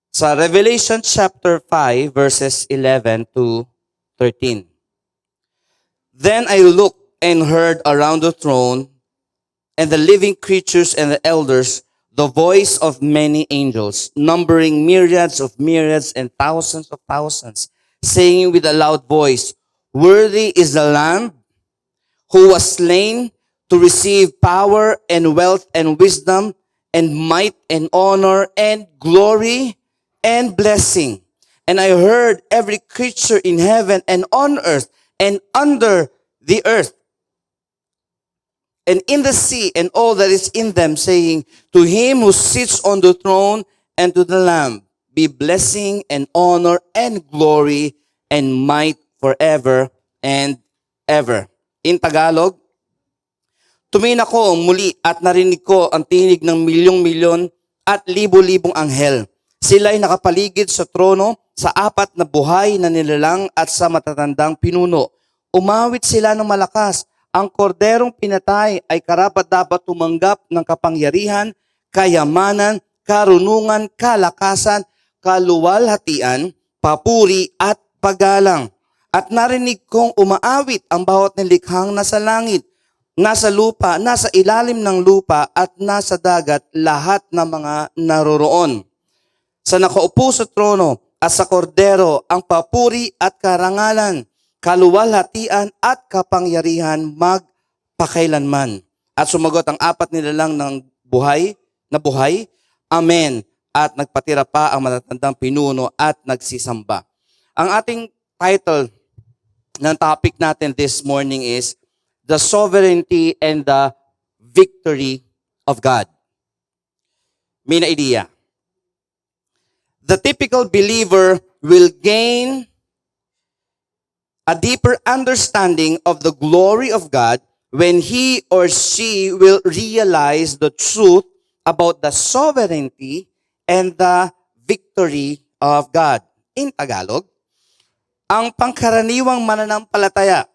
Sa Revelation chapter 5 verses 11 to 13. Then I looked and heard around the throne and the living creatures and the elders the voice of many angels, numbering myriads of myriads and thousands of thousands, saying with a loud voice, "Worthy is the Lamb who was slain to receive power and wealth and wisdom and might and honor and glory and blessing." And I heard every creature in heaven and on earth and under the earth and in the sea and all that is in them, saying, "To him who sits on the throne and to the Lamb be blessing and honor and glory and might forever and ever." In Tagalog, tumingin ako muli at narinig ko ang tinig ng milyong-milyon at libo-libong anghel. Sila'y nakapaligid sa trono, sa apat na buhay na nilalang at sa matatandang pinuno. Umawit sila ng malakas. Ang korderong pinatay ay karapat-dapat tumanggap ng kapangyarihan, kayamanan, karunungan, kalakasan, kaluwalhatian, papuri at paggalang. At narinig kong umaawit ang bawat nilikhang nasa langit, nasa lupa, nasa ilalim ng lupa at nasa dagat, lahat ng mga naroroon. Sa nakaupo sa trono at sa kordero ang papuri at karangalan, kaluwalhatian at kapangyarihan magpakailanman. At sumagot ang apat nilalang ng buhay, Amen. At nagpatira pa ang matatandang pinuno at nagsisamba. Ang ating title ng topic natin this morning is The Sovereignty and the Victory of God. May na idea. The typical believer will gain a deeper understanding of the glory of God when he or she will realize the truth about the sovereignty and the victory of God. In Tagalog, ang pangkaraniwang mananampalataya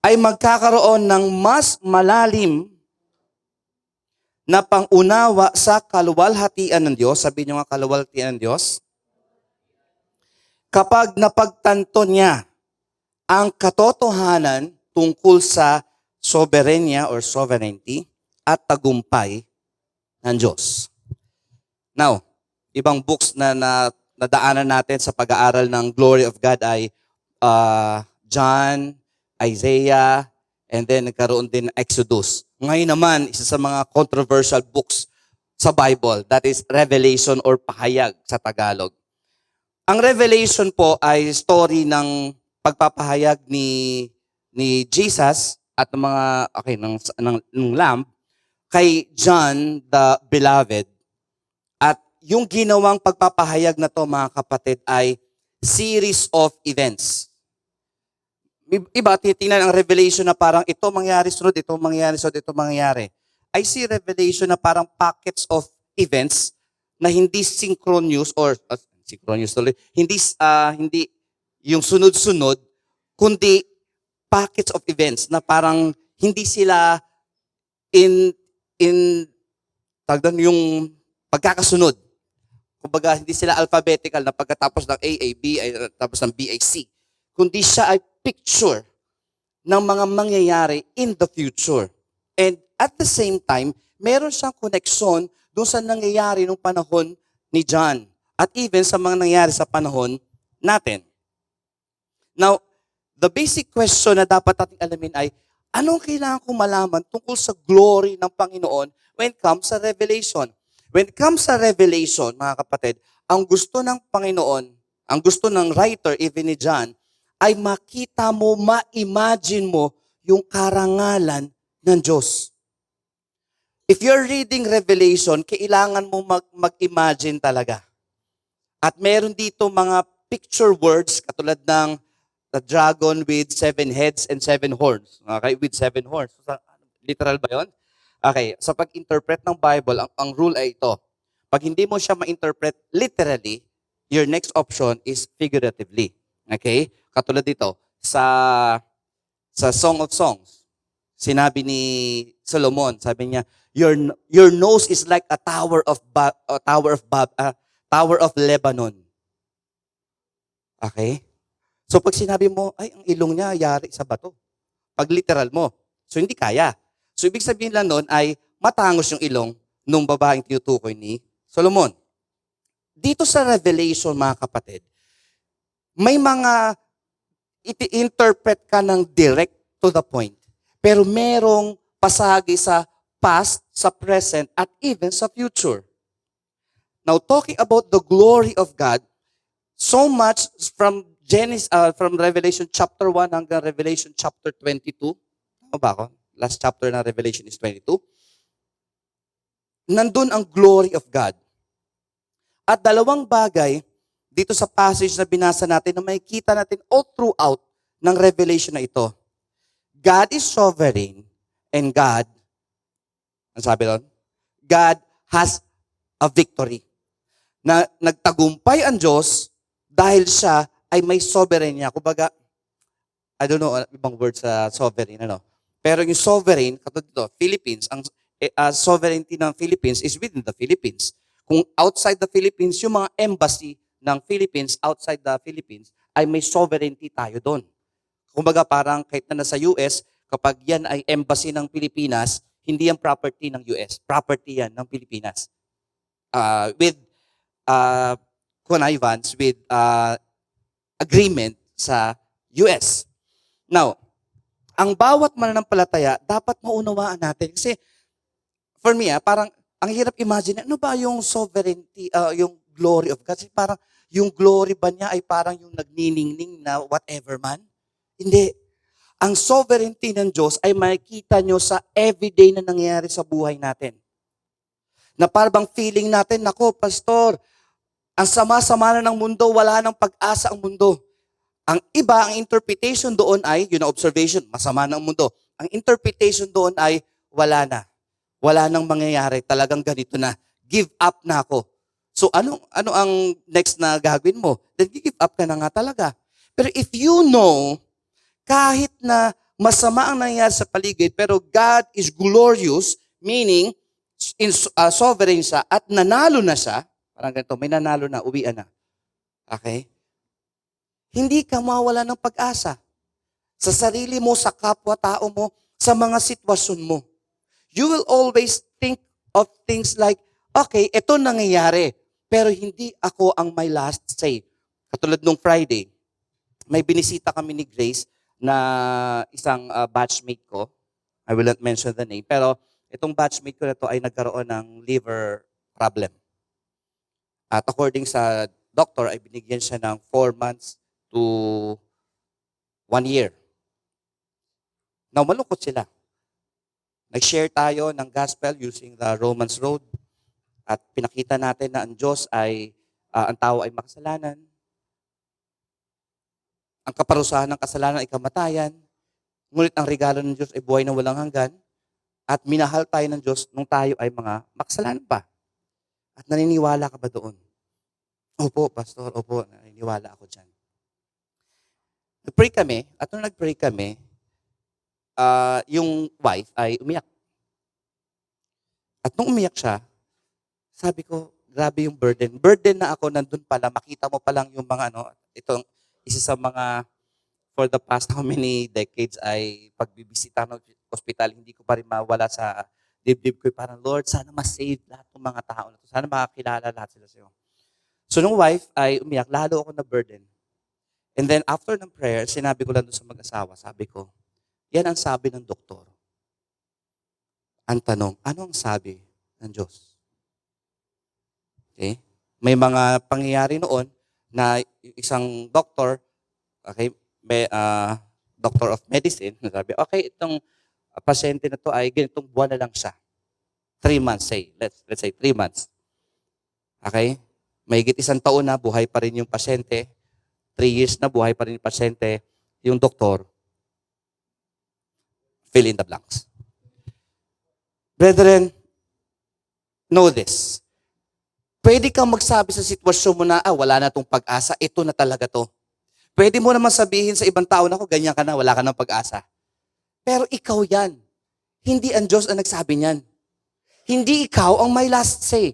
ay magkakaroon ng mas malalim na pangunawa sa kaluwalhatian ng Diyos. Sabi niyo nga, kaluwalhatian ng Diyos. Kapag napagtanto niya ang katotohanan tungkol sa soberenya or sovereignty at tagumpay ng Diyos. Now, ibang books na nadaanan natin sa pag-aaral ng glory of God ay John, Isaiah, and then nagkaroon din ng Exodus. Ngayon naman, isa sa mga controversial books sa Bible, that is Revelation or Pahayag sa Tagalog. Ang Revelation po ay story ng pagpapahayag ni Jesus at ng Lamb kay John the Beloved. At yung ginawang pagpapahayag na to, mga kapatid, ay series of events. Iba, titingnan ang Revelation na parang ito mangyari sunod, ito mangyari sunod, ito mangyari. I see Revelation na parang packets of events na hindi synchronous or hindi yung sunod-sunod, kundi packets of events na parang hindi sila yung pagkakasunod. Kumbaga, hindi sila alphabetical na pagkatapos ng A, B, ay tapos ng B, ay C. Kundi siya ay picture ng mga mangyayari in the future. And at the same time, meron siyang koneksyon doon sa nangyayari nung panahon ni John. At even sa mga nangyayari sa panahon natin. Now, the basic question na dapat nating alamin ay, anong kailangan kong malaman tungkol sa glory ng Panginoon when it comes sa Revelation? When it comes sa Revelation, mga kapatid, ang gusto ng Panginoon, ang gusto ng writer, even ni John, ay makita mo, ma-imagine mo yung karangalan ng Diyos. If you're reading Revelation, kailangan mo mag-imagine talaga. At meron dito mga picture words katulad ng the dragon with 7 heads and 7 horns. Okay, with 7 horns. Literal ba yun? Okay, sa pag-interpret ng Bible, ang rule ay ito. Pag hindi mo siya ma-interpret literally, your next option is figuratively. Okay? Katulad dito, sa Song of Songs. Sinabi ni Solomon, sabi niya, your nose is like a tower of Lebanon. Okay? So pag sinabi mo, ay, ang ilong niya yari sa bato. Pag literal mo. So hindi kaya. So ibig sabihin lang noon ay matangos yung ilong nung babaeng tinutukoy ni Solomon. Dito sa Revelation, mga kapatid, may mga iti-interpret ka ng direct to the point. Pero merong pasagi sa past, sa present, at even sa future. Now, talking about the glory of God, so much from Revelation chapter 1 hanggang Revelation chapter 22. Ano ba ako? Last chapter ng Revelation is 22. Nandun ang glory of God. At dalawang bagay dito sa passage na binasa natin na makikita natin all throughout ng Revelation na ito. God is sovereign and God, ang sabi doon? God has a victory. Na nagtagumpay ang Diyos dahil siya ay may sovereign niya. Kumbaga, I don't know ibang word sa sovereign, ano? Pero yung sovereign, katulad dito, Philippines, ang sovereignty ng Philippines is within the Philippines. Kung outside the Philippines, yung mga embassy ng Philippines outside the Philippines, ay may sovereignty tayo doon. Kumbaga parang kahit na nasa US, kapag yan ay embassy ng Pilipinas, hindi yan property ng US. Property yan ng Pilipinas. With connivance, with agreement sa US. Now, ang bawat mananampalataya, dapat maunawaan natin. Kasi, for me, parang, ang hirap imagine, ano ba yung sovereignty, yung glory of God? Kasi parang, yung glory ba niya ay parang yung nagniningning na whatever man? Hindi. Ang sovereignty ng Diyos ay makikita nyo sa everyday na nangyayari sa buhay natin. Na parang feeling natin, nako, pastor, ang sama-sama na ng mundo, wala nang pag-asa ang mundo. Ang iba, ang interpretation doon ay, yun ang observation, masama na ang mundo. Ang interpretation doon ay, wala na. Wala nang mangyayari, talagang ganito na. Give up na ako. So ano ang next na gagawin mo? Then give up ka na nga talaga. Pero if you know, kahit na masama ang nangyayari sa paligid, pero God is glorious, meaning sovereign siya at nanalo na siya, parang ganito, may nanalo na, uwian na. Okay? Hindi ka mawala ng pag-asa. Sa sarili mo, sa kapwa-tao mo, sa mga sitwasyon mo. You will always think of things like, okay, ito nangyayari, pero hindi ako ang may last say. Katulad nung Friday, may binisita kami ni Grace na isang batchmate ko. I will not mention the name, pero itong batchmate ko na to ay nagkaroon ng liver problem. At according sa doctor, ay binigyan siya ng 4 months to 1 year. Now, malungkot sila. Nag-share tayo ng gospel using the Romans Road at pinakita natin na ang Diyos ay, ang tao ay makasalanan. Ang kaparusahan ng kasalanan ay kamatayan. Ngunit ang regalo ng Diyos ay buhay na walang hanggan. At minahal tayo ng Diyos nung tayo ay mga makasalanan pa. At naniniwala ka ba doon? Opo, pastor, opo, naniniwala ako dyan. Nag-pray kami, at nung nag-pray kami, yung wife ay umiyak. At nung umiyak siya, sabi ko, grabe yung burden. Burden na ako, nandun pala, makita mo pa lang yung mga itong isa sa mga, for the past how many decades ay pagbibisita ng hospital, hindi ko pa rin mawala sa dibdib ko. Parang, Lord, sana ma-save lahat ng mga tao na to. Sana makakilala lahat sila sa'yo. So, nung wife ay umiyak, lalo ako na burden. And then, after ng prayer, sinabi ko lang doon sa mag-asawa, sabi ko, yan ang sabi ng doktor. Ang tanong, ano ang sabi ng Diyos? Okay? May mga pangyayari noon na isang doktor, okay, may doctor of medicine, sabi, okay, itong pasyente na to ay ganitong buwan na lang siya. 3 months, say. Let's say 3 months. Okay? Mahigit 1 taon na, buhay pa rin yung pasyente. 3 years na, buhay pa rin yung pasyente. Yung doktor, fill in the blanks. Brethren, know this. Pwede kang magsabi sa sitwasyon mo na, wala na tong pag-asa, ito na talaga to. Pwede mo naman sabihin sa ibang tao na, ganyan ka na, wala ka ng pag-asa. Pero ikaw yan. Hindi ang Diyos ang nagsabi niyan. Hindi ikaw ang may last say.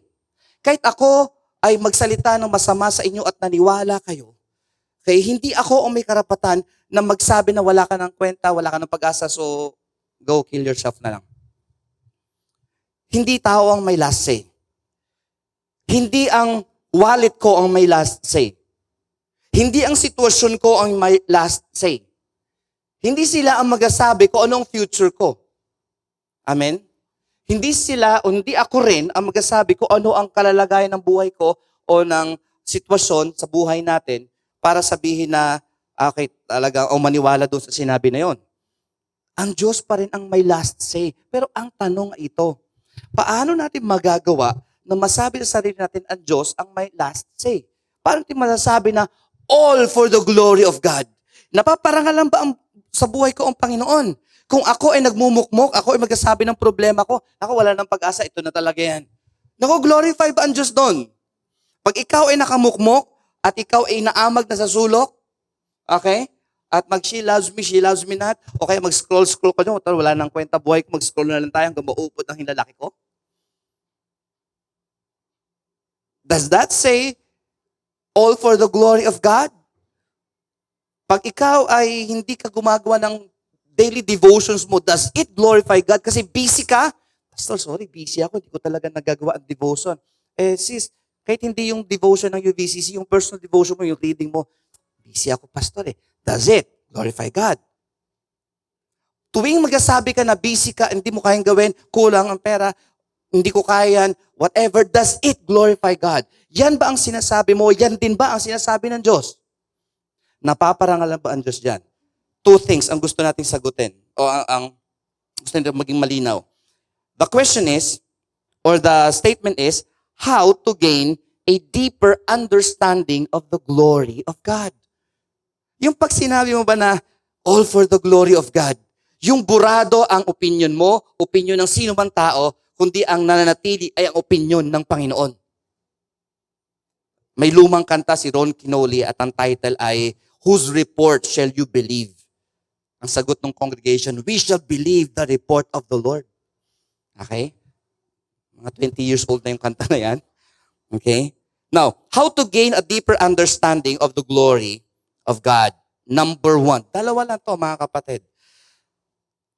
Kahit ako ay magsalita ng masama sa inyo at naniwala kayo, okay, hindi ako ang may karapatan na magsabi na wala ka ng kwenta, wala ka ng pag-asa, so go kill yourself na lang. Hindi tao ang may last say. Hindi ang wallet ko ang may last say. Hindi ang sitwasyon ko ang may last say. Hindi sila ang magsasabi kung anong future ko. Amen? Hindi sila, o hindi ako rin ang magsasabi kung ano ang kalalagayan ng buhay ko o ng sitwasyon sa buhay natin para sabihin na, okay, talaga, o maniwala doon sa sinabi na yon. Ang Diyos pa rin ang may last say. Pero ang tanong ay ito, paano natin magagawa na masabi sa sarili natin ang Diyos ang may last say? Paano natin masasabi na all for the glory of God? Napaparangal lang ba sa buhay ko ang Panginoon? Kung ako ay nagmumukmok, ako ay magsasabi ng problema ko, ako wala ng pag-asa, ito na talaga yan. Naku, glorify ba ang Diyos doon? Pag ikaw ay nakamukmok at ikaw ay naamag na sa sulok, okay? At she loves me not, o kaya mag-scroll ka dyan, wala nang kwenta buhay ko, mag-scroll na lang tayo hanggang maupod ang hinlalaki ko. Does that say all for the glory of God? Pag ikaw ay hindi ka gumagawa ng daily devotions mo, does it glorify God? Kasi busy ka. Pastor, sorry, busy ako. Hindi ko talaga nagagawa ang devotion. Sis, kahit hindi yung devotion ng UVCC, yung personal devotion mo, yung reading mo, busy ako, pastor eh. Does it glorify God? Tuwing magsasabi ka na busy ka, hindi mo kayang gawin, kulang ang pera, hindi ko kaya yan, whatever, does it glorify God? Yan ba ang sinasabi mo? Yan din ba ang sinasabi ng Diyos? Napaparangal lang ba ang Diyos dyan? Two things ang gusto nating sagutin o ang gusto natin maging malinaw. The question is, or the statement is, how to gain a deeper understanding of the glory of God. Yung pag sinabi mo ba na, all for the glory of God, yung burado ang opinion mo, opinion ng sino man tao, kundi ang nananatili ay ang opinion ng Panginoon. May lumang kanta si Ron Quinoli at ang title ay, Whose Report Shall You Believe? Ang sagot ng congregation, we shall believe the report of the Lord. Okay? Mga 20 years old na yung kanta na yan. Okay? Now, how to gain a deeper understanding of the glory of God? Number one. Dalawa lang to, mga kapatid.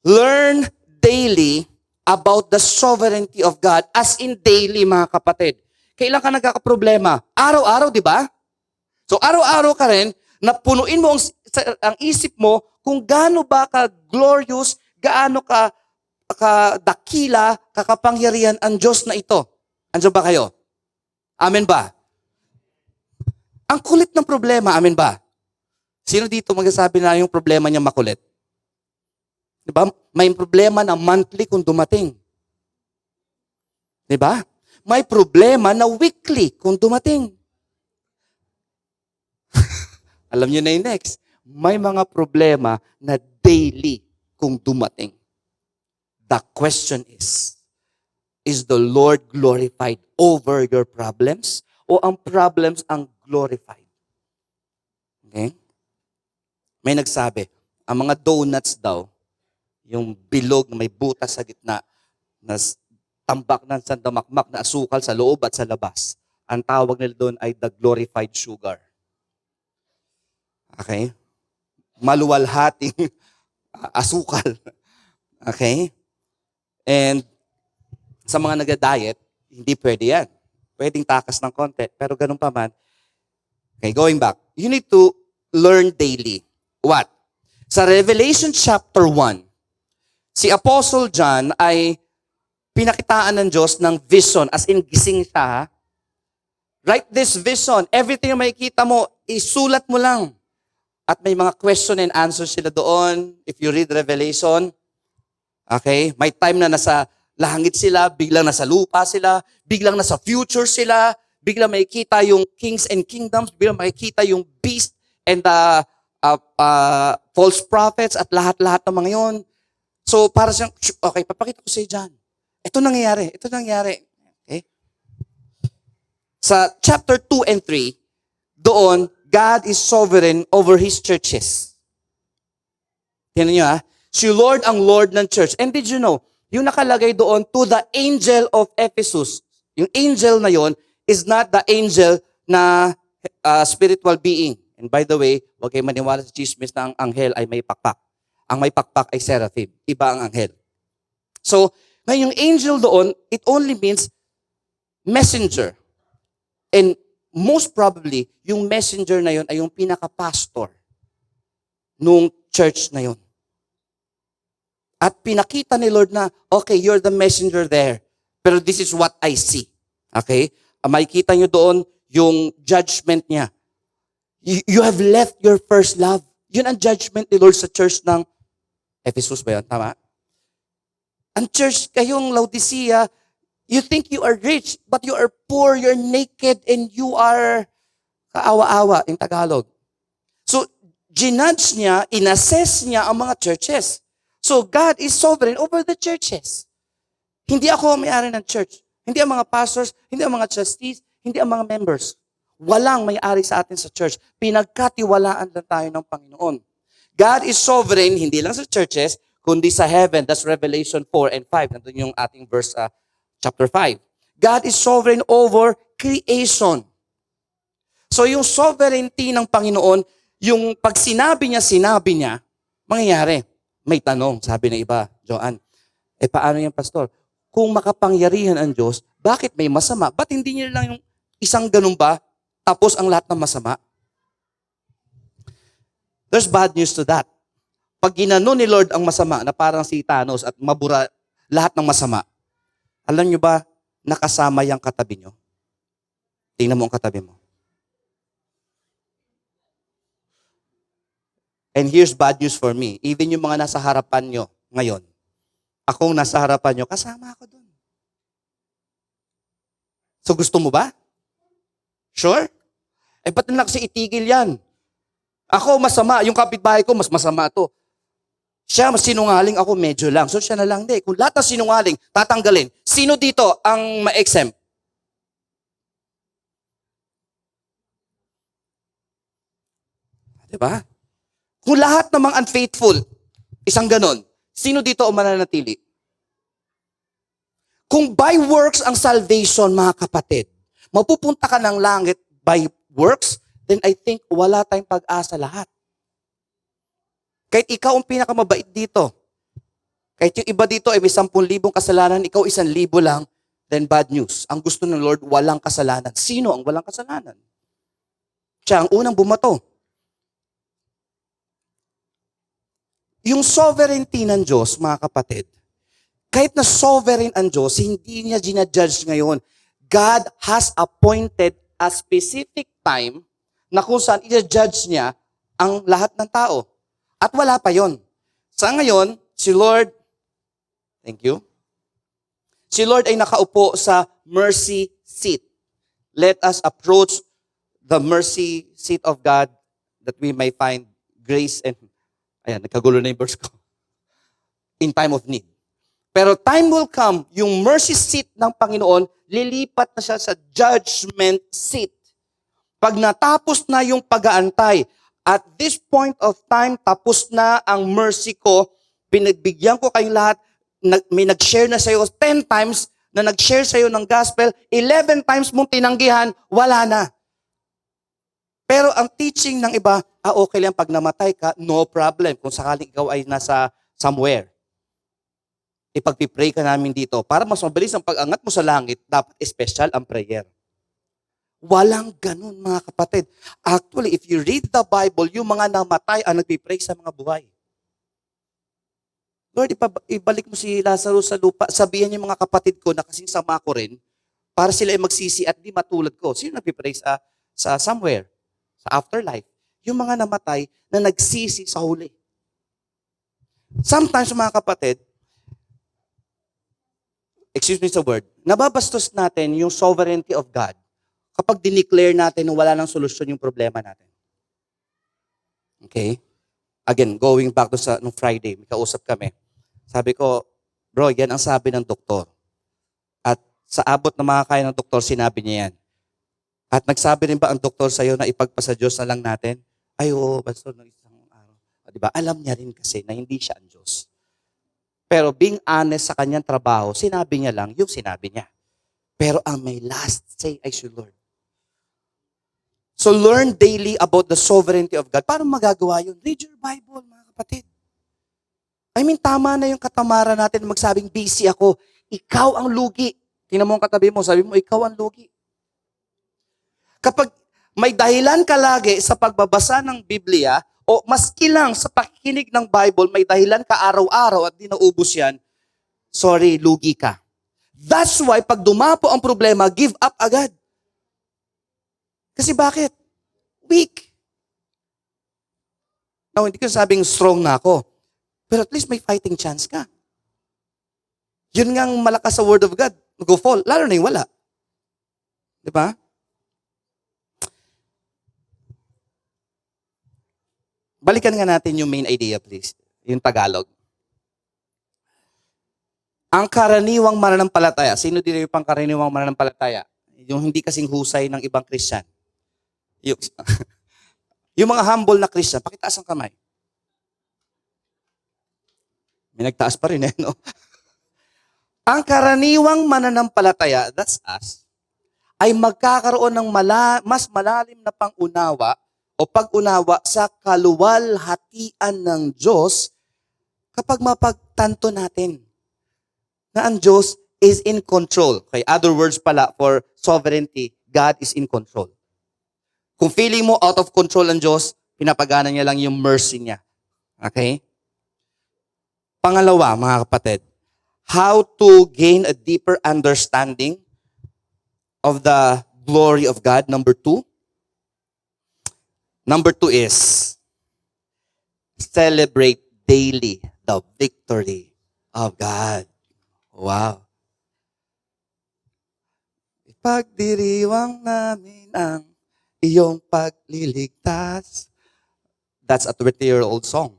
Learn daily about the sovereignty of God. As in daily, mga kapatid. Kailan ka nagkakaproblema? Araw-araw, di ba? So, araw-araw ka rin, napunuin mo ang isip mo kung gaano ba ka-glorious, gaano ka dakila, kakapangyarihan ang Diyos na ito. Andiyan ba kayo? Amen ba? Ang kulit ng problema, amen ba? Sino dito magsasabi na yung problema niya makulit? Diba? May problema na monthly kung dumating. Diba? May problema na weekly kung dumating. Alam niyo na yung next. May mga problema na daily kung dumating. The question is the Lord glorified over your problems o ang problems ang glorified? Okay? May nagsabi, ang mga donuts daw, yung bilog na may butas sa gitna, na tambak ng sandamakmak na asukal sa loob at sa labas, ang tawag nila doon ay the glorified sugar. Okay? Maluwalhating asukal. Okay? And sa mga nagda-diet, hindi pwede yan. Pwedeng takas ng konti, pero ganun pa man. Okay, going back. You need to learn daily. What? Sa Revelation chapter 1, si Apostle John ay pinakitaan ng Diyos ng vision, as in gising siya. Write this vision. Everything na makikita mo, isulat mo lang. At may mga question and answers sila doon. If you read Revelation, okay, may time na nasa langit sila, biglang nasa lupa sila, biglang nasa future sila, biglang makikita yung kings and kingdoms, biglang makikita yung beast and the false prophets at lahat-lahat ng mga yon. So, para siyang, okay, papakita ko sa John. Ito nangyayari. Okay? Sa chapter 2 and 3, doon, God is sovereign over His churches. Tingnan niyo si Lord ang Lord ng church. And did you know, yung nakalagay doon, to the angel of Ephesus. Yung angel na yon is not the angel na spiritual being. And by the way, huwag kayo maniwala sa chismis na ang anghel ay may pakpak. Ang may pakpak ay seraphim. Iba ang anghel. So, ngayon yung angel doon, it only means messenger. And most probably, yung messenger na yon ay yung pinaka-pastor nung church na yon. At pinakita ni Lord na, okay, you're the messenger there. Pero this is what I see. Okay? Makikita nyo doon yung judgment niya. You have left your first love. Yun ang judgment ni Lord sa church ng Ephesus ba yun? Tama? Ang church, kayong Laodicea, you think you are rich, but you are poor, you're naked, and you are kaawa-awa in Tagalog. So, ginudge niya, inassess niya ang mga churches. So, God is sovereign over the churches. Hindi ako ang may-ari ng church. Hindi ang mga pastors, hindi ang mga trustees, hindi ang mga members. Walang may-ari sa atin sa church. Pinagkatiwalaan lang tayo ng Panginoon. God is sovereign, hindi lang sa churches, kundi sa heaven. That's Revelation 4 and 5. Nandun yung ating verse, chapter 5. God is sovereign over creation. So yung sovereignty ng Panginoon, yung pag sinabi niya, mangyayari. May tanong, sabi ng iba, Joanne, paano yan, pastor? Kung makapangyarihan ang Diyos, bakit may masama? Ba't hindi niya lang yung isang ganun ba, tapos ang lahat ng masama? There's bad news to that. Pag ginano ni Lord ang masama, na parang si Thanos at mabura lahat ng masama, alam nyo ba, nakasama yung katabi nyo? Tingnan mo ang katabi mo. And here's bad news for me. Even yung mga nasa harapan nyo ngayon, akong nasa harapan nyo, kasama ako dun. So gusto mo ba? Sure? Ba't na kasi itigil yan? Ako masama, yung kapitbahay ko mas masama to. Siya mas sinungaling, ako medyo lang. So siya na lang din. Kung lahat ng sinungaling, tatanggalin. Sino dito ang ma-exempt? Diba? Kung lahat namang unfaithful, isang ganon, sino dito ang mananatili? Kung by works ang salvation, mga kapatid, mapupunta ka ng langit by works, then I think wala tayong pag-asa lahat. Kahit ikaw ang pinakamabait dito, kahit yung iba dito ay may 10,000 kasalanan, ikaw 1,000 lang, then bad news. Ang gusto ng Lord, walang kasalanan. Sino ang walang kasalanan? Siya ang unang bumato. Yung sovereignty ng Diyos, mga kapatid, kahit na sovereign ang Diyos, hindi niya ginajudge ngayon. God has appointed a specific time na kung saan i-judge niya ang lahat ng tao. At wala pa yon. Sa ngayon, si Lord, thank you, si Lord ay nakaupo sa mercy seat. Let us approach the mercy seat of God that we may find grace and ayan, nagkagulo na yung verse ko. In time of need. Pero time will come, yung mercy seat ng Panginoon, lilipat na siya sa judgment seat. Pag natapos na yung pag-aantay, at this point of time, tapos na ang mercy ko, pinagbigyan ko kayong lahat, may nag-share na sa'yo 10 times, na nag-share sa'yo ng gospel, 11 times mong tinanggihan, wala na. Pero ang teaching ng iba, okay lang pag namatay ka, no problem. Kung sakaling ikaw ay nasa somewhere. Ipagpipray ka namin dito. Para mas mabilis ang pag-angat mo sa langit, dapat special ang prayer. Walang ganun, mga kapatid. Actually, if you read the Bible, yung mga namatay ang nagpipray sa mga buhay. Lord, ibalik mo si Lazarus sa lupa. Sabihan niyo mga kapatid ko na kasing sama ko rin, para sila ay magsisi at di matulad ko. Sino nagpipray sa somewhere? Sa afterlife. Yung mga namatay na nagsisi sa huli. Sometimes, mga kapatid, excuse me sa word, nababastos natin yung sovereignty of God kapag dineclare natin na wala nang solusyon yung problema natin. Okay? Again, going back to nung Friday, may kausap kami. Sabi ko, bro, yan ang sabi ng doktor. At sa abot na makakaya ng doktor, sinabi niya yan. At nagsabi rin ba ang doktor sa'yo na ipagpasa Diyos na lang natin? Ay, oo, pastor, ng isang araw. Diba? Alam niya rin kasi na hindi siya ang Diyos. Pero being honest sa kanyang trabaho, sinabi niya lang yung sinabi niya. Pero ang may last say ay si Lord. So learn daily about the sovereignty of God. Paano magagawa yun? Read your Bible, mga kapatid. I mean, tama na yung katamaran natin magsabing busy ako. Ikaw ang lugi. Tingnan mo ang katabi mo, sabi mo, ikaw ang lugi. Kapag may dahilan ka lagi sa pagbabasa ng Biblia, o maski lang sa pakikinig ng Bible, may dahilan ka araw-araw at di naubos yan, sorry, lugi ka. That's why, pag dumapo ang problema, give up agad. Kasi bakit? Weak. Now, hindi ko sabing strong na ako. Pero at least may fighting chance ka. Yun nga ang malakas sa Word of God. Go fall. Lalo na yung wala. Di ba? Balikan nga natin yung main idea, please. Yung Tagalog. Ang karaniwang mananampalataya. Sino dito yung pangkaraniwang mananampalataya? Yung hindi kasing husay ng ibang Christian. Yung, yung mga humble na Christian, pakitaas ang kamay. May nagtaas pa rin no? Ang karaniwang mananampalataya, that's us, ay magkakaroon ng mas malalim na pangunawa o pag-unawa sa kaluwalhatian ng Diyos kapag mapagtanto natin na ang Diyos is in control. Okay, other words pala for sovereignty, God is in control. Kung feeling mo out of control ang Diyos, pinapagana niya lang yung mercy niya. Okay? Pangalawa, mga kapatid, how to gain a deeper understanding of the glory of God. Number two is celebrate daily the victory of God. Wow. Ipagdiriwang namin ang iyong pagliligtas. That's a 20-year-old song.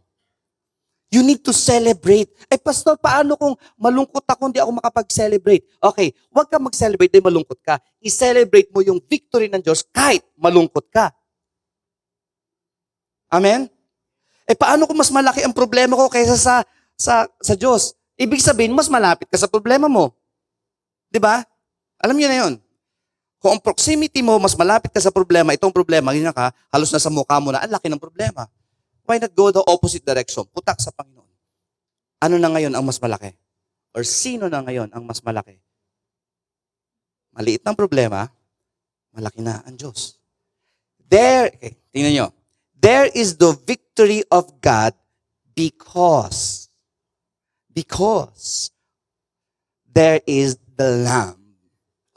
You need to celebrate. Pastor, paano kung malungkot ako, hindi ako makapag-celebrate? Okay, huwag ka mag-celebrate dahil malungkot ka. I-celebrate mo yung victory ng Diyos kahit malungkot ka. Amen? Paano kung mas malaki ang problema ko kaysa sa Diyos? Ibig sabihin, mas malapit ka sa problema mo. Di ba? Alam niyo na yun. Kung ang proximity mo, mas malapit ka sa problema, itong problema, yun ka, halos na sa mukha mo na, ang laki ng problema. Why not go the opposite direction? Putak sa Panginoon. Ano na ngayon ang mas malaki? Or sino na ngayon ang mas malaki? Maliit ng problema, malaki na ang Diyos. Tingnan nyo. There is the victory of God because there is the Lamb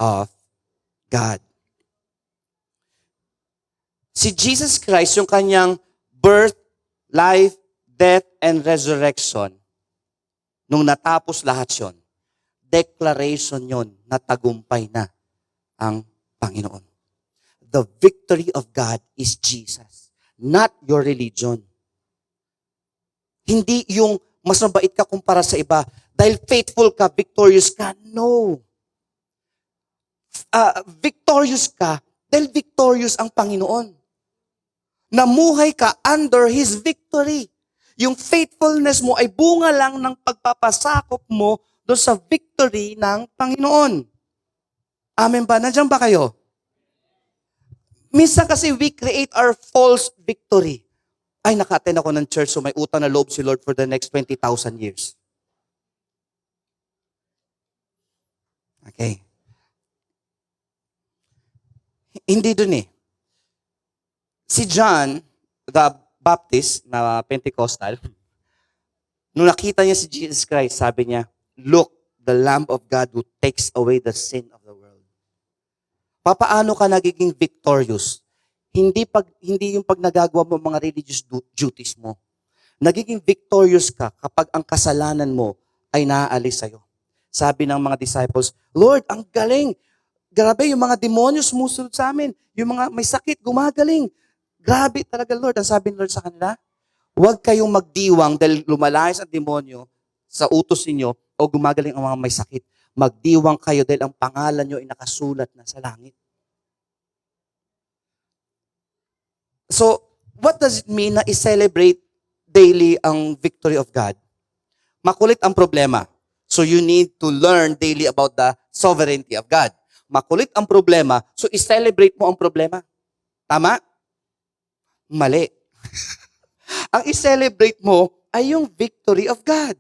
of God. Si Jesus Christ, yung kanyang birth, life, death, and resurrection, nung natapos lahat yon, declaration yon na tagumpay na ang Panginoon. The victory of God is Jesus, not your religion. Hindi yung mas mabait ka kumpara sa iba. Dahil faithful ka, victorious ka. No. Victorious ka dahil victorious ang Panginoon. Namuhay ka under His victory. Yung faithfulness mo ay bunga lang ng pagpapasakop mo doon sa victory ng Panginoon. Amen ba? Nandiyan ba kayo? Minsan kasi we create our false victory. Ay, naka-attend ako ng church so may utang na loob si Lord for the next 20,000 years. Okay. Hindi dun eh. Si John, the Baptist, na Pentecostal, nung nakita niya si Jesus Christ, sabi niya, "Look, the Lamb of God who takes away the sin of the world." Papaano ka nagiging victorious? Hindi yung pag nagagawa mo mga religious duties mo. Nagiging victorious ka kapag ang kasalanan mo ay naaalis sa'yo. Sabi ng mga disciples, "Lord, ang galing. Grabe, yung mga demonyo sumusunod sa amin. Yung mga may sakit, gumagaling. Grabe talaga, Lord." Ang sabi ni Lord sa kanila, huwag kayong magdiwang dahil lumalayas ang demonyo sa utos ninyo o gumagaling ang mga may sakit. Magdiwang kayo dahil ang pangalan nyo ay nakasulat na sa langit. So, what does it mean na i-celebrate daily ang victory of God? Makulit ang problema. So you need to learn daily about the sovereignty of God. Makulit ang problema, so i-celebrate mo ang problema. Tama? Mali. Ang i-celebrate mo ay yung victory of God.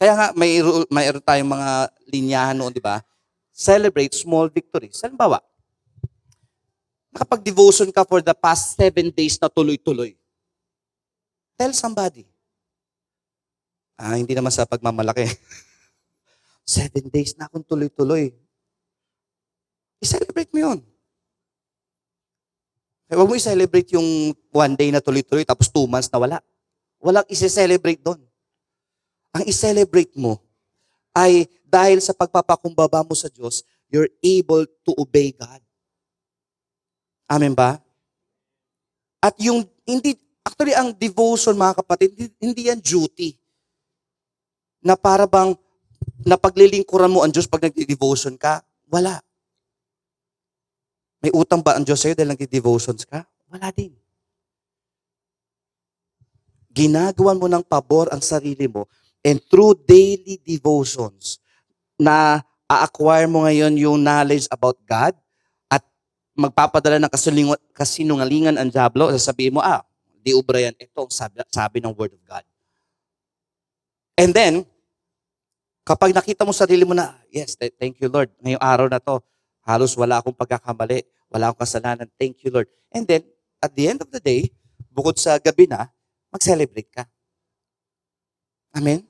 Kaya nga, mayroon tayong mga linyahan noon, di ba? Celebrate small victories. Halimbawa, nakapag-devotion ka for the past 7 days na tuloy-tuloy. Tell somebody. Hindi naman sa pagmamalaki. 7 days na akong tuloy-tuloy. I-celebrate mo yun. Huwag mo i-celebrate yung 1 day na tuloy-tuloy tapos 2 months na wala. Walang i-celebrate doon. Ang i-celebrate mo ay dahil sa pagpapakumbaba mo sa Diyos, you're able to obey God. Amen ba? At yung, actually ang devotion mga kapatid, hindi yan duty. Na para bang napaglilingkuran mo ang Diyos pag nagdi-devotion ka? Wala. May utang ba ang Diyos sa'yo dahil nagdi-devotions ka? Wala din. Ginagawan mo ng pabor ang sarili mo and through daily devotions na a-acquire mo ngayon yung knowledge about God at magpapadala ng kasinungalingan ang diablo, sasabihin mo, di ubra yan. Ito ang sabi ng Word of God. And then, kapag nakita mo sarili mo na, yes, thank you Lord, ngayong araw na to, halos wala akong pagkakamali, wala akong kasalanan, thank you Lord. And then, at the end of the day, bukod sa gabi na, mag-celebrate ka. Amen?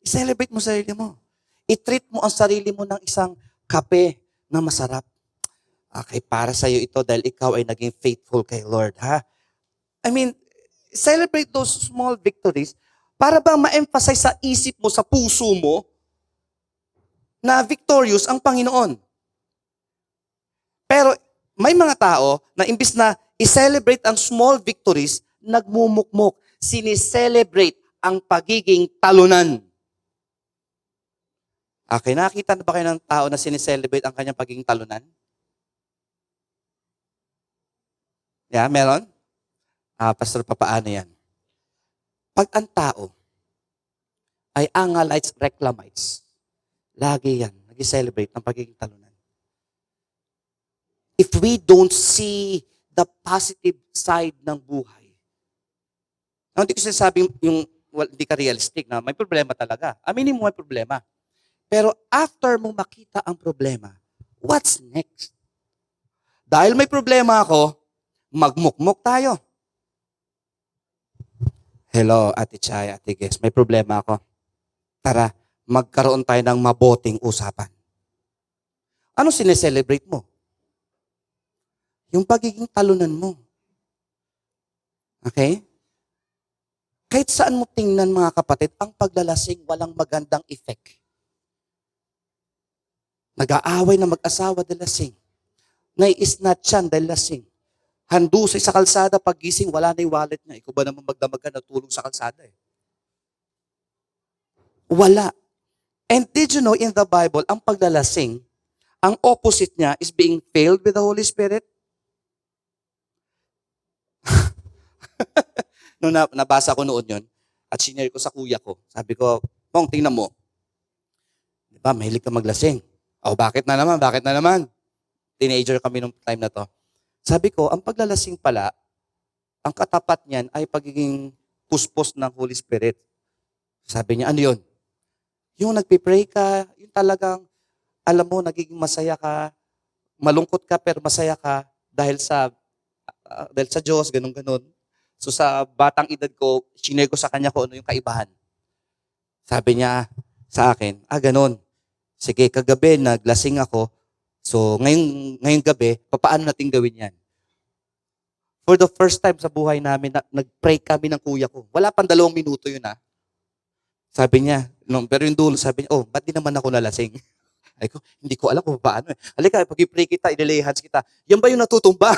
I-celebrate mo sarili mo. I-treat mo ang sarili mo ng isang kape na masarap. Okay, para sa'yo ito dahil ikaw ay naging faithful kay Lord, ha? I mean, celebrate those small victories para bang ma-emphasize sa isip mo, sa puso mo, na victorious ang Panginoon. Pero may mga tao na imbis na i-celebrate ang small victories, nagmumukmok, sinicelebrate ang pagiging talunan. Okay, nakita na ba kayo ng tao na sinicelebrate ang kanyang pagiging talunan? Yeah, meron? Pastor, papaano yan? Pag ang tao ay angalites, reclamites, lagi yan, nag-celebrate ng pagiging talunan. If we don't see the positive side ng buhay, hindi ko sinasabing yung hindi ka realistic na may problema talaga. Aminin mo may problema. Pero after mo makita ang problema, what's next? Dahil may problema ako, magmukmok tayo. Hello, Ate Chay, Ate Ges, may problema ako. Tara, magkaroon tayo ng mabuting usapan. Ano sineselebrate mo? Yung pagiging talunan mo. Okay? Kahit saan mo tingnan mga kapatid, ang paglalasing walang magandang effect. Nag-aaway na mag-asawa dahil lasing. Nai-snatchan dahil lasing. Handusay sa kalsada, paggising, wala na yung wallet niya. Ikaw ba naman magdamagan na tulog sa kalsada eh? Wala. And did you know in the Bible, ang paglalasing, ang opposite niya is being filled with the Holy Spirit? Nung nabasa ko noon yun, at sinare ko sa kuya ko, sabi ko, Pong, tingnan mo. Di ba, mahilig ka maglasing. Bakit na naman? Bakit na naman? Teenager kami nung time na to. Sabi ko, ang paglalasing pala, ang katapat niyan ay pagiging puspos ng Holy Spirit. Sabi niya, ano yun? Yung nagpipray ka, yung talagang, alam mo, nagiging masaya ka, malungkot ka pero masaya ka dahil sa Diyos, ganun-ganun. So sa batang edad ko, sinare ko sa kanya kung ano yung kaibahan. Sabi niya sa akin, ganun. Sige, kagabi naglasing ako. So ngayong gabi, paano natin gawin yan? For the first time sa buhay namin, nag-pray kami ng kuya ko. Wala pang 2 minuto yun Sabi niya, pero yung dulo, sabi niya, ba't di naman ako nalasing? Ay ko, hindi ko alam kung paano eh. Halika, pag i-pray kita, i-lay hands kita. Yan ba yung natutumba?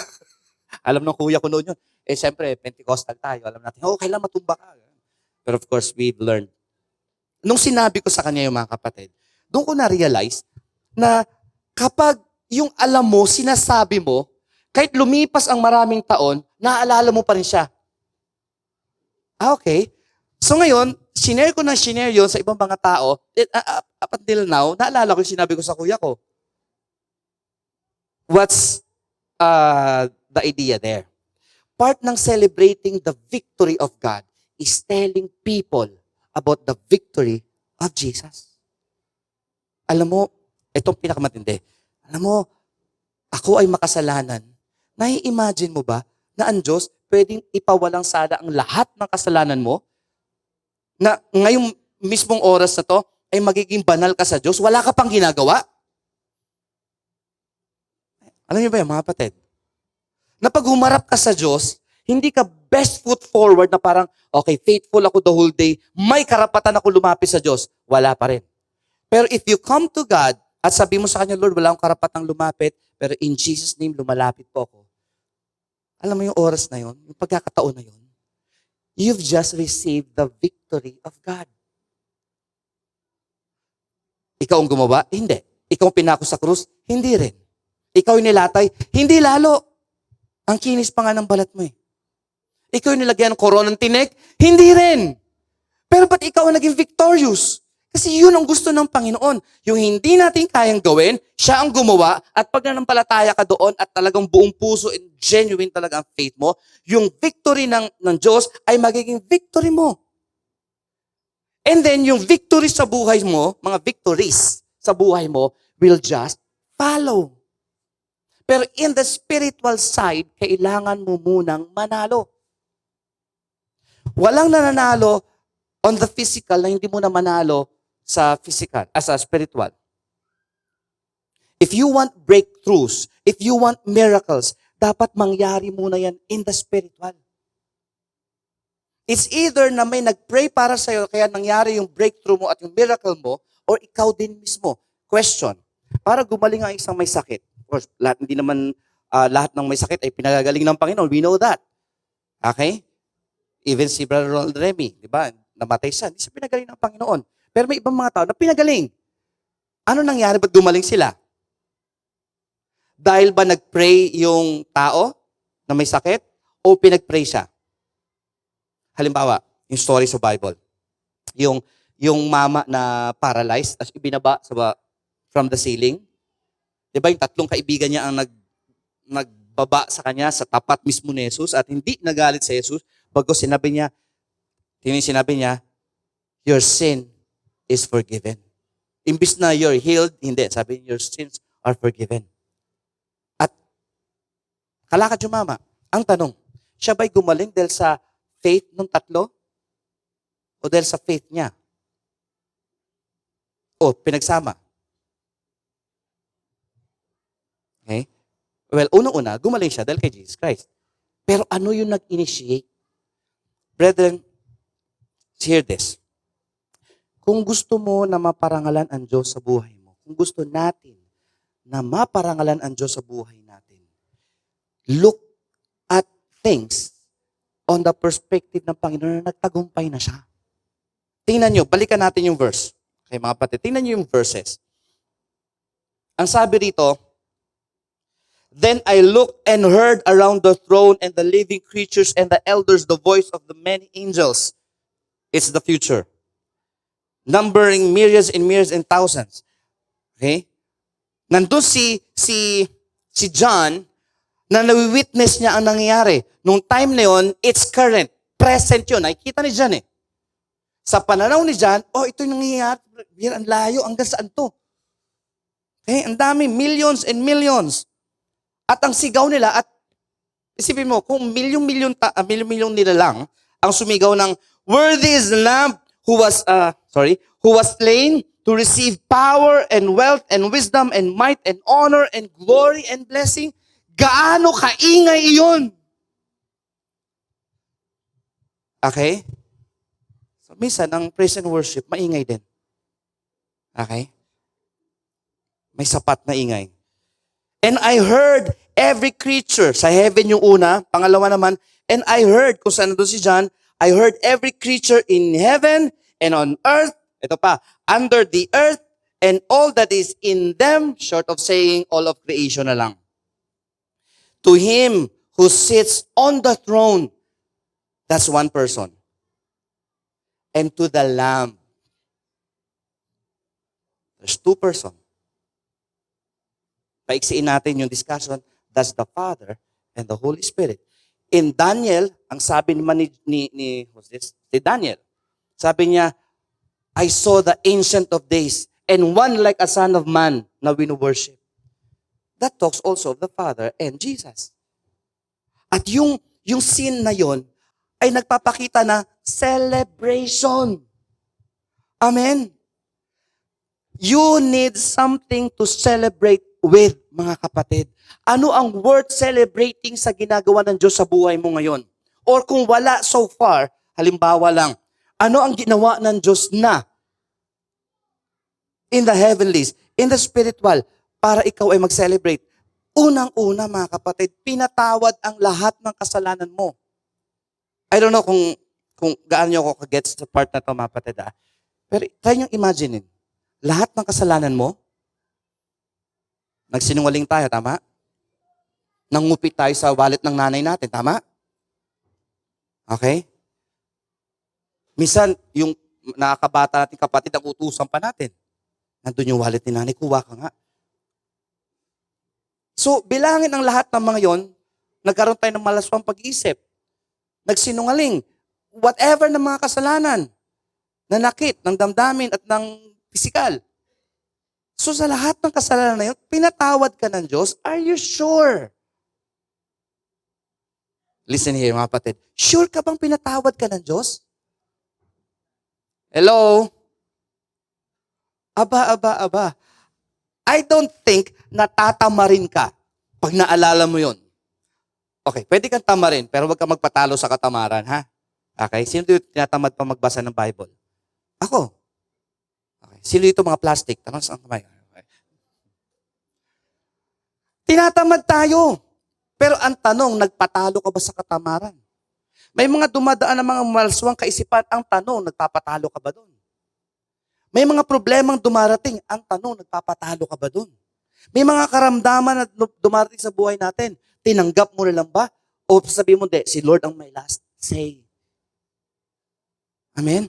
Alam ng kuya ko noon yun. Siyempre, Pentecostal tayo. Alam natin, kailan matumba ka. Pero of course, we've learned. Nung sinabi ko sa kanya yung mga kapatid, doon ko na-realize na kapag yung alam mo, sinasabi mo, kahit lumipas ang maraming taon, naaalala mo pa rin siya. Okay. So ngayon, sinare yun sa ibang mga tao. Up until now, naalala ko yung sinabi ko sa kuya ko. What's the idea there? Part ng celebrating the victory of God is telling people about the victory of Jesus. Alam mo, itong pinakamatindi. Alam mo, ako ay makasalanan. Nai-imagine mo ba na ang Diyos pwedeng ipawalang sala ang lahat ng kasalanan mo? Na ngayong mismong oras na to ay magiging banal ka sa Diyos? Wala ka pang ginagawa? Alam niyo ba yan, mga kapatid? Na pag humarap ka sa Diyos, hindi ka best foot forward na parang, okay, faithful ako the whole day, may karapatan ako lumapit sa Diyos. Wala pa rin. Pero if you come to God at sabi mo sa Kanya, Lord, wala akong karapatang lumapit, pero in Jesus' name, lumalapit po ako. Alam mo yung oras na yun, yung pagkakataon na yun, you've just received the victory of God. Ikaw ang gumawa? Hindi. Ikaw ang pinako sa krus? Hindi rin. Ikaw yung nilatay? Hindi lalo. Ang kinis pa nga ng balat mo eh. Ikaw yung nilagyan ng koronang tinik? Hindi rin. Pero ba't ikaw ang naging victorious? Kasi yun ang gusto ng Panginoon. Yung hindi natin kayang gawin, siya ang gumawa, at pag nanampalataya ka doon at talagang buong puso and genuine talaga ang faith mo, yung victory ng Diyos ay magiging victory mo. And then yung victory sa buhay mo, mga victories sa buhay mo, will just follow. Pero in the spiritual side, kailangan mo munang manalo. Walang nananalo on the physical na hindi mo na manalo sa physical, sa spiritual. If you want breakthroughs, if you want miracles, dapat mangyari muna yan in the spiritual. It's either na may nag-pray para sa'yo, kaya nangyari yung breakthrough mo at yung miracle mo, or ikaw din mismo. Question, para gumaling ang isang may sakit, of course, hindi naman lahat ng may sakit ay pinagagaling ng Panginoon. We know that. Okay? Even si Brother Ronald Remy, di ba? Namatay siya. Hindi siya pinagaling ng Panginoon. Pero may ibang mga tao na pinagaling. Ano nangyari? Ba't gumaling sila? Dahil ba nag-pray yung tao na may sakit? O pinag-pray siya? Halimbawa, yung story sa Bible. Yung mama na paralyzed, as ibinaba from the ceiling. Di ba yung tatlong kaibigan niya ang nagbaba sa kanya sa tapat mismo ni Jesus at hindi nagalit sa Jesus. Bago sinabi niya, your sin is forgiven. Imbis na you're healed, hindi. Sabi niya, your sins are forgiven. At kalakad yung mama. Ang tanong, siya ba'y gumaling dahil sa faith ng tatlo? O dahil sa faith niya? O pinagsama? Okay? Well, unang-una, gumaling siya dahil kay Jesus Christ. Pero ano yung nag-initiate? Brethren, hear this. Kung gusto mo na maparangalan ang Diyos sa buhay mo, kung gusto natin na maparangalan ang Diyos sa buhay natin, look at things on the perspective ng Panginoon na nagtagumpay na siya. Tingnan nyo, balikan natin yung verse. Okay, mga kapatid, tingnan nyo yung verses. Ang sabi rito, then I looked and heard around the throne and the living creatures and the elders the voice of the many angels. It's the future. Numbering myriads and myriads and thousands. Okay? Nandun si John na nawi-witness niya ang nangyayari. Nung time na yun, it's current. Present yun. Nakikita ni John eh. Sa pananaw ni John, ito yung nangyayari. Ang layo, hanggang saan to? Okay? Ang dami, millions and millions. At ang sigaw nila, at isipin mo, kung milyong-milyong nila lang ang sumigaw ng, worthy is the Lamb who was slain to receive power and wealth and wisdom and might and honor and glory and blessing. Gaano kaingay iyon? Okay? So, minsan, ang praise and worship, maingay din. Okay? May sapat na ingay. And I heard every creature, sa heaven yung una, pangalawa naman, and I heard, kung saan doon si John, I heard every creature in heaven and on earth, ito pa, under the earth, and all that is in them, short of saying all of creation na lang. To Him who sits on the throne, that's one person. and to the Lamb. There's two persons. Paiksiin natin yung discussion. That's the Father and the Holy Spirit. In Daniel, ang sabi naman what's this? Si Daniel, sabi niya, I saw the Ancient of Days and one like a Son of Man na wino-worship. That talks also of the Father and Jesus. At yung scene na yon ay nagpapakita na celebration. Amen? You need something to celebrate with, mga kapatid. Ano ang worth celebrating sa ginagawa ng Diyos sa buhay mo ngayon? Or kung wala so far, halimbawa lang, ano ang ginawa ng Diyos na in the heavenlies, in the spiritual, para ikaw ay mag-celebrate? Unang-una, mga kapatid, pinatawad ang lahat ng kasalanan mo. I don't know kung gaano nyo ako kagets sa part na ito, mga kapatid. Pero try nyo imagine, lahat ng kasalanan mo, nagsinungaling tayo, tama? Nangupit tayo sa wallet ng nanay natin, tama? Okay? Minsan, yung nakakabata natin kapatid, ang utusan pa natin. Nandun yung wallet ni nanay, kuha ka nga. So, bilangin ang lahat ng mga yon, nagkaroon tayo ng malaswang pag-iisip. Nagsinungaling. Whatever ng mga kasalanan, nanakit ng damdamin at ng pisikal. So sa lahat ng kasalanan na yun, pinatawad ka ng Diyos. Are you sure? Listen here, mga kapatid. Sure ka bang pinatawad ka ng Diyos? Hello? Aba. I don't think natatamarin ka pag naalala mo yon. Okay, pwede kang tamarin, pero huwag kang magpatalo sa katamaran, ha? Okay, sino dito tinatamad pa magbasa ng Bible? Ako. Okay. Sino dito mga plastic? Tanong sa kamay. Okay. Tinatamad tayo. Pero ang tanong, nagpatalo ka ba sa katamaran? May mga dumadaan ng mga malaswang kaisipan. Ang tanong, nagpapatalo ka ba doon? May mga problemang dumarating. Ang tanong, nagpapatalo ka ba doon? May mga karamdaman na dumarating sa buhay natin. Tinanggap mo na lang ba? O sabihin mo, si Lord ang may last say. Amen?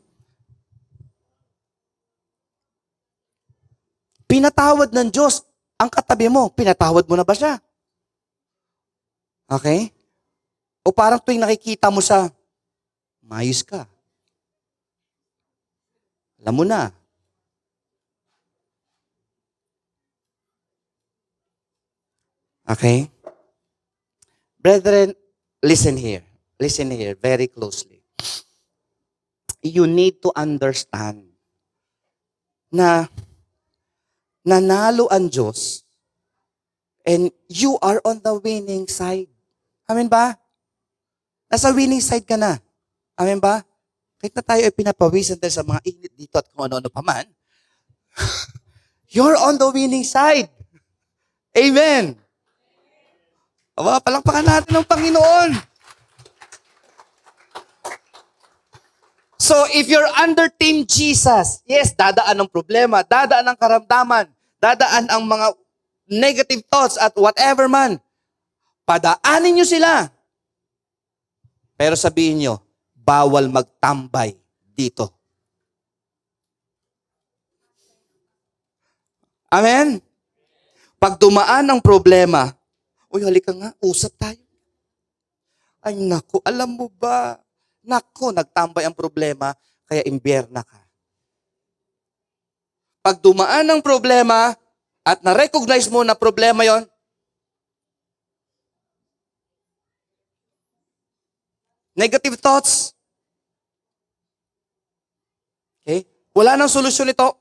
Pinatawad ng Diyos ang katabi mo. Pinatawad mo na ba siya? Okay? O parang tuwing nakikita mo siya, mayos ka. Alam mo na. Okay? Brethren, listen here. Listen here very closely. You need to understand na nanalo ang Diyos and you are on the winning side. Amen ba? Nasa winning side ka na. Amen ba? Kahit na tayo ay pinapawisan dahil sa mga init dito at kung ano-ano pa man, you're on the winning side. Amen. Aba, palakpakan natin ng Panginoon. So, if you're under Team Jesus, yes, dadaan ang problema, dadaan ang karamdaman, dadaan ang mga negative thoughts at whatever man. Padaanin nyo sila. Pero sabihin nyo, bawal magtambay dito. Amen? Pag dumaan ang problema, uy, halika nga, usap tayo. Ay, naku, alam mo ba? Naku, nagtambay ang problema, kaya imbierna ka. Pag dumaan ang problema, at na-recognize mo na problema yon, negative thoughts. Okay? Wala nang solusyon ito.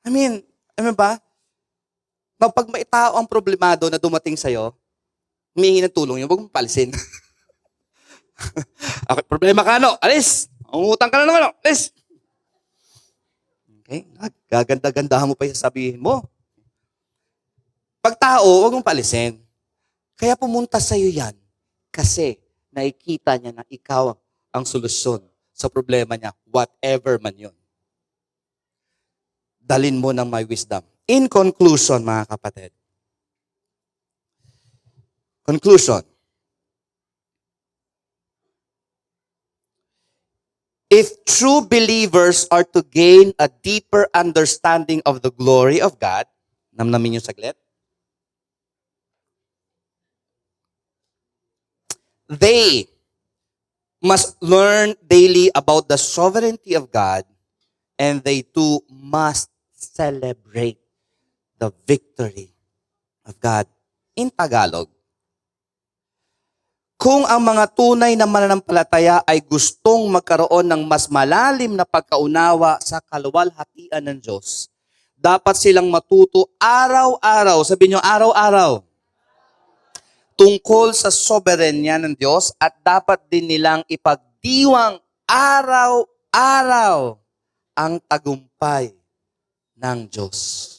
Amen ba? Pag may tao ang problemado na dumating sa'yo, humingi ng tulong yun, huwag mong palisin. Okay, problema ka, no? Alis! Umutang ka na naman, no? Alis! Okay? Gaganda-gandahan mo pa yung sabihin mo. Pag tao, huwag mong palisin. Kaya pumunta sa'yo yan kasi nakikita niya na ikaw ang solusyon sa problema niya, whatever man yun. Dalin mo ng may wisdom. In conclusion, mga kapatid. Conclusion. If true believers are to gain a deeper understanding of the glory of God, namnamin niyo saglit, they must learn daily about the sovereignty of God, and they too must celebrate the victory of God. In Tagalog, kung ang mga tunay na mananampalataya ay gustong magkaroon ng mas malalim na pagkaunawa sa kaluwalhatian ng Diyos, dapat silang matuto araw-araw, sabihin niyo araw-araw, tungkol sa soberenya ng Diyos, at dapat din nilang ipagdiwang araw-araw ang tagumpay ng Diyos.